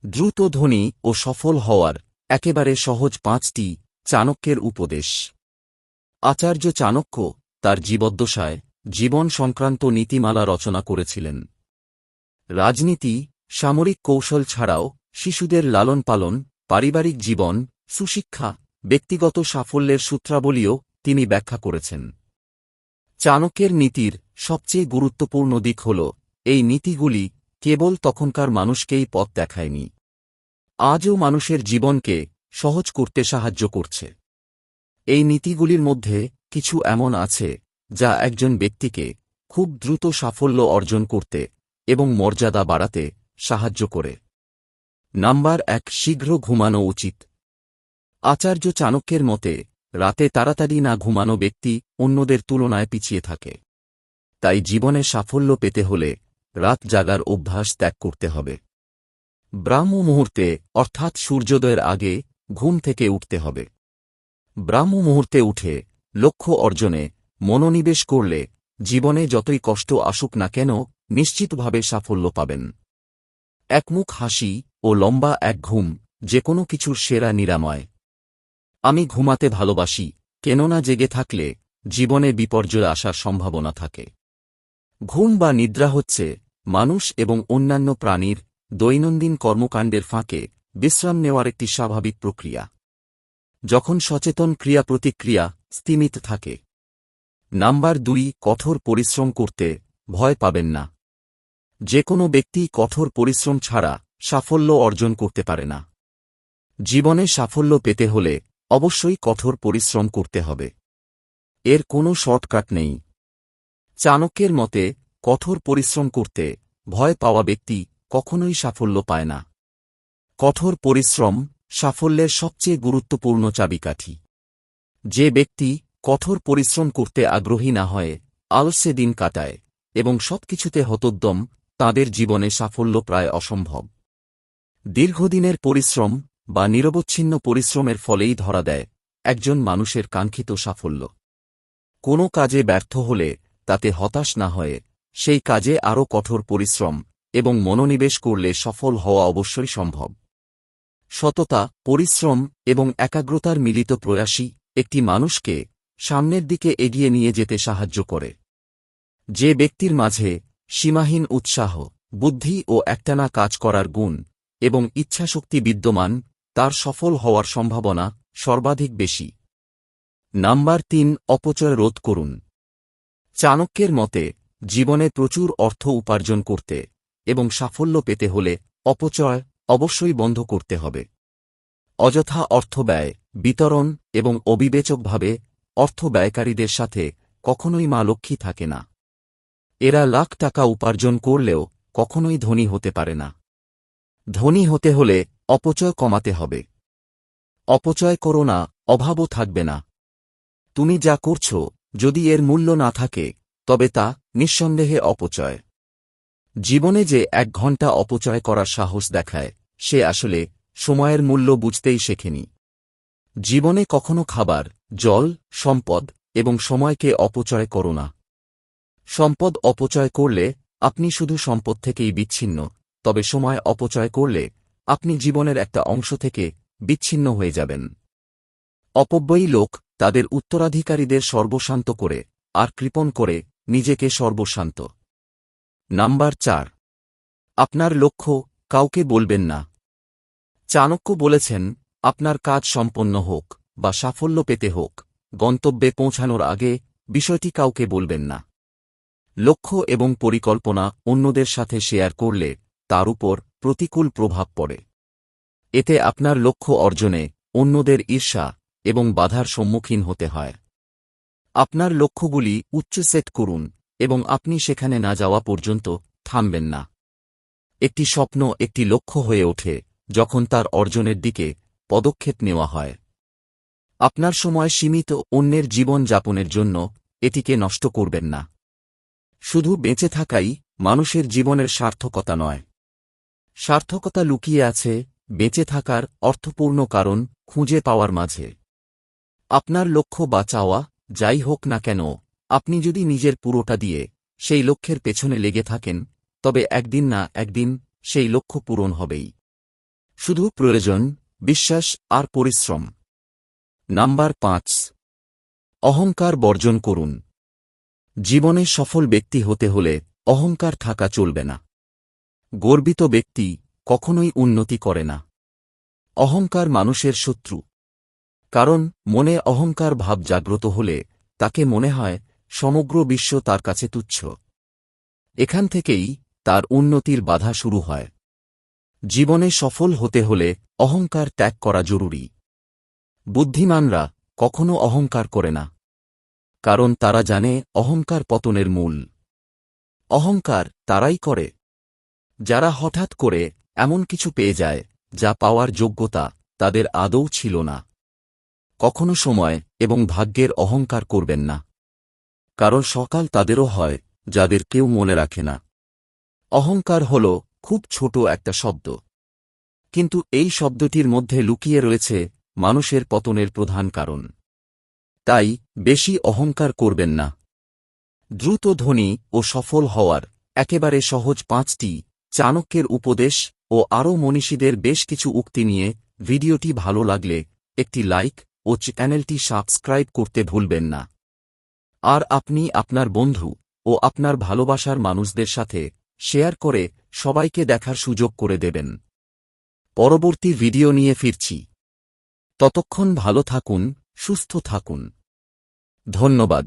দ্রুত ধনী ও সফল হওয়ার একেবারে সহজ ৫টি চাণক্যের উপদেশ। আচার্য চাণক্য তার জীবদ্দশায় জীবন সংক্রান্ত নীতিমালা রচনা করেছিলেন। রাজনীতি, সামরিক কৌশল ছাড়াও শিশুদের লালন পালন, পারিবারিক জীবন, সুশিক্ষা, ব্যক্তিগত সাফল্যের সূত্রাবলীও তিনি ব্যাখ্যা করেছেন। চাণক্যের নীতির সবচেয়ে গুরুত্বপূর্ণ দিক হল, এই নীতিগুলি কেবল তখনকার মানুষকেই পথ দেখায়নি, আজও মানুষের জীবনকে সহজ করতে সাহায্য করছে। এই নীতিগুলির মধ্যে কিছু এমন আছে যা একজন ব্যক্তিকে খুব দ্রুত সাফল্য অর্জন করতে এবং মর্যাদা বাড়াতে সাহায্য করে। নাম্বার ১, শীঘ্র ঘুমানো উচিত। আচার্য চাণক্যের মতে রাতে তাড়াতাড়ি না ঘুমানো ব্যক্তি অন্যদের তুলনায় পিছিয়ে থাকে। তাই জীবনে সাফল্য পেতে হলে রাত জাগার অভ্যাস ত্যাগ করতে হবে। ব্রাহ্ম মুহূর্তে অর্থাৎ সূর্যোদয়ের আগে ঘুম থেকে উঠতে হবে। ব্রাহ্ম মুহূর্তে উঠে লক্ষ্য অর্জনে মনোনিবেশ করলে জীবনে যতই কষ্ট আসুক না কেন নিশ্চিতভাবে সাফল্য পাবেন। একমুখ হাসি ও লম্বা এক ঘুম যে কোনো কিছুর সেরা নিরাময়। আমি ঘুমাতে ভালোবাসি, কেননা জেগে থাকলে জীবনে বিপর্যয় আসার সম্ভাবনা থাকে। ঘুম বা নিদ্রা হচ্ছে মানুষ এবং অন্যান্য প্রাণীর দৈনন্দিন কর্মকাণ্ডের ফাঁকে বিশ্রাম নেওয়ার একটি স্বাভাবিক প্রক্রিয়া, যখন সচেতন ক্রিয়া প্রতিক্রিয়া স্থিমিত থাকে। নাম্বার ২, কঠোর পরিশ্রম করতে ভয় পাবেন না। যে কোনো ব্যক্তি কঠোর পরিশ্রম ছাড়া সাফল্য অর্জন করতে পারে না। জীবনে সাফল্য পেতে হলে অবশ্যই কঠোর পরিশ্রম করতে হবে। এর কোনো শর্টকাট নেই। চাণক্যের মতে কঠোর পরিশ্রম করতে ভয় পাওয়া ব্যক্তি কখনোই সাফল্য পায় না। কঠোর পরিশ্রম সাফল্যের সবচেয়ে গুরুত্বপূর্ণ চাবিকাঠি। যে ব্যক্তি কঠোর পরিশ্রম করতে আগ্রহী না হয়, আলসে দিন কাটায় এবং সবকিছুতে হতোদ্যম, তাঁদের জীবনে সাফল্য প্রায় অসম্ভব। দীর্ঘদিনের পরিশ্রম বা নিরবচ্ছিন্ন পরিশ্রমের ফলেই ধরা দেয় একজন মানুষের কাঙ্ক্ষিত সাফল্য। কোনো কাজে ব্যর্থ হলে তাতে হতাশ না হয়ে সেই কাজে আরও কঠোর পরিশ্রম এবং মনোনিবেশ করলে সফল হওয়া অবশ্যই সম্ভব। সততা, পরিশ্রম এবং একাগ্রতার মিলিত প্রয়াসই একটি মানুষকে সামনের দিকে এগিয়ে নিয়ে যেতে সাহায্য করে। যে ব্যক্তির মাঝে সীমাহীন উৎসাহ, বুদ্ধি ও একটানা কাজ করার গুণ এবং ইচ্ছাশক্তি বিদ্যমান, তার সফল হওয়ার সম্ভাবনা সর্বাধিক বেশি। নাম্বার ৩, অপচয় রোধ করুন। চাণক্যের মতে জীবনে প্রচুর অর্থ উপার্জন করতে এবং সাফল্য পেতে হলে অপচয় অবশ্যই বন্ধ করতে হবে। অযথা অর্থ ব্যয়, বিতরণ এবং অবিবেচকভাবে অর্থ ব্যয়কারীদের সাথে কখনোই মা লক্ষ্মী থাকে না। এরা লাখ টাকা উপার্জন করলেও কখনোই ধনী হতে পারে না। ধনী হতে হলে অপচয় কমাতে হবে। অপচয় করো না, অভাবও থাকবে না। তুমি যা করছ যদি এর মূল্য না থাকে তবে তা নিঃসন্দেহে অপচয়। জীবনে যে ১ ঘন্টা অপচয় করার সাহস দেখায় সে আসলে সময়ের মূল্য বুঝতেই শেখেনি। জীবনে কখনো খাবার, জল, সম্পদ এবং সময়কে অপচয় করো না। সম্পদ অপচয় করলে আপনি শুধু সম্পদ থেকেই বিচ্ছিন্ন, তবে সময় অপচয় করলে আপনি জীবনের একটা অংশ থেকে বিচ্ছিন্ন হয়ে যাবেন। অপব্যয়ী লোক তাদের উত্তরাধিকারীদের সর্বশান্ত করে আর কৃপণ করে নিজেকে সর্বশান্ত। নাম্বার ৪, আপনার লক্ষ্য কাউকে বলবেন না। চাণক্য বলেছেন, আপনার কাজ সম্পন্ন হোক বা সাফল্য পেতে হোক, গন্তব্যে পৌঁছানোর আগে বিষয়টি কাউকে বলবেন না। লক্ষ্য এবং পরিকল্পনা অন্যদের সাথে শেয়ার করলে তার উপর প্রতিকূল প্রভাব পড়ে। এতে আপনার লক্ষ্য অর্জনে অন্যদের ঈর্ষা এবং বাধার সম্মুখীন হতে হয়। আপনার লক্ষ্যগুলি উচ্চ সেট করুন এবং আপনি সেখানে না যাওয়া পর্যন্ত থামবেন না। একটি স্বপ্ন একটি লক্ষ্য হয়ে ওঠে যখন তার অর্জনের দিকে পদক্ষেপ নেওয়া হয়। আপনার সময় সীমিত, অন্যের জীবন যাপনের জন্য এটিকে নষ্ট করবেন না। শুধু বেঁচে থাকাই মানুষের জীবনের সার্থকতা নয়। সার্থকতা লুকিয়ে আছে বেঁচে থাকার অর্থপূর্ণ কারণ খুঁজে পাওয়ার মাঝে। আপনার লক্ষ্য বা চাওয়া যাই হোক না কেন, আপনি যদি নিজের পুরোটা দিয়ে সেই লক্ষ্যের পেছনে লেগে থাকেন তবে একদিন না একদিন সেই লক্ষ্য পূরণ হবেই। শুধু প্রয়োজন, বিশ্বাস আর পরিশ্রম। নাম্বার 5, অহংকার বর্জন করুন। জীবনে সফল ব্যক্তি হতে হলে অহংকার থাকা চলবে না। গর্বিত ব্যক্তি কখনোই উন্নতি করে না। অহংকার মানুষের শত্রু। কারণ মনে অহংকার ভাব জাগ্রত হলে তাকে মনে হয় সমগ্র বিশ্ব তার কাছে তুচ্ছ। এখান থেকেই তার উন্নতির বাধা শুরু হয়। জীবনে সফল হতে হলে অহংকার ত্যাগ করা জরুরি। বুদ্ধিমানরা কখনো অহংকার করে না, কারণ তারা জানে অহংকার পতনের মূল। অহংকার তারাই করে যারা হঠাৎ করে এমন কিছু পেয়ে যায় যা পাওয়ার যোগ্যতা তাদের আদৌ ছিল না। কখনো সময় এবং ভাগ্যের অহংকার করবেন না, কারণ সকাল তাদেরও হয় যাদের কেউ মনে রাখে না। অহংকার হল খুব ছোট একটা শব্দ, কিন্তু এই শব্দটির মধ্যে লুকিয়ে রয়েছে মানুষের পতনের প্রধান কারণ। তাই বেশি অহংকার করবেন না। দ্রুত ধনী ও সফল হওয়ার একেবারে সহজ 5টি চাণক্যের উপদেশ ও আরও মনীষীদের বেশ কিছু উক্তি নিয়ে ভিডিওটি ভালো লাগলে একটি লাইক ও চ্যানেলটি সাবস্ক্রাইব করতে ভুলবেন না। আর আপনি আপনার বন্ধু ও আপনার ভালোবাসার মানুষদের সাথে শেয়ার করে সবাইকে দেখার সুযোগ করে দেবেন। পরবর্তী ভিডিও নিয়ে ফিরছি। ততক্ষণ ভালো থাকুন, সুস্থ থাকুন। ধন্যবাদ।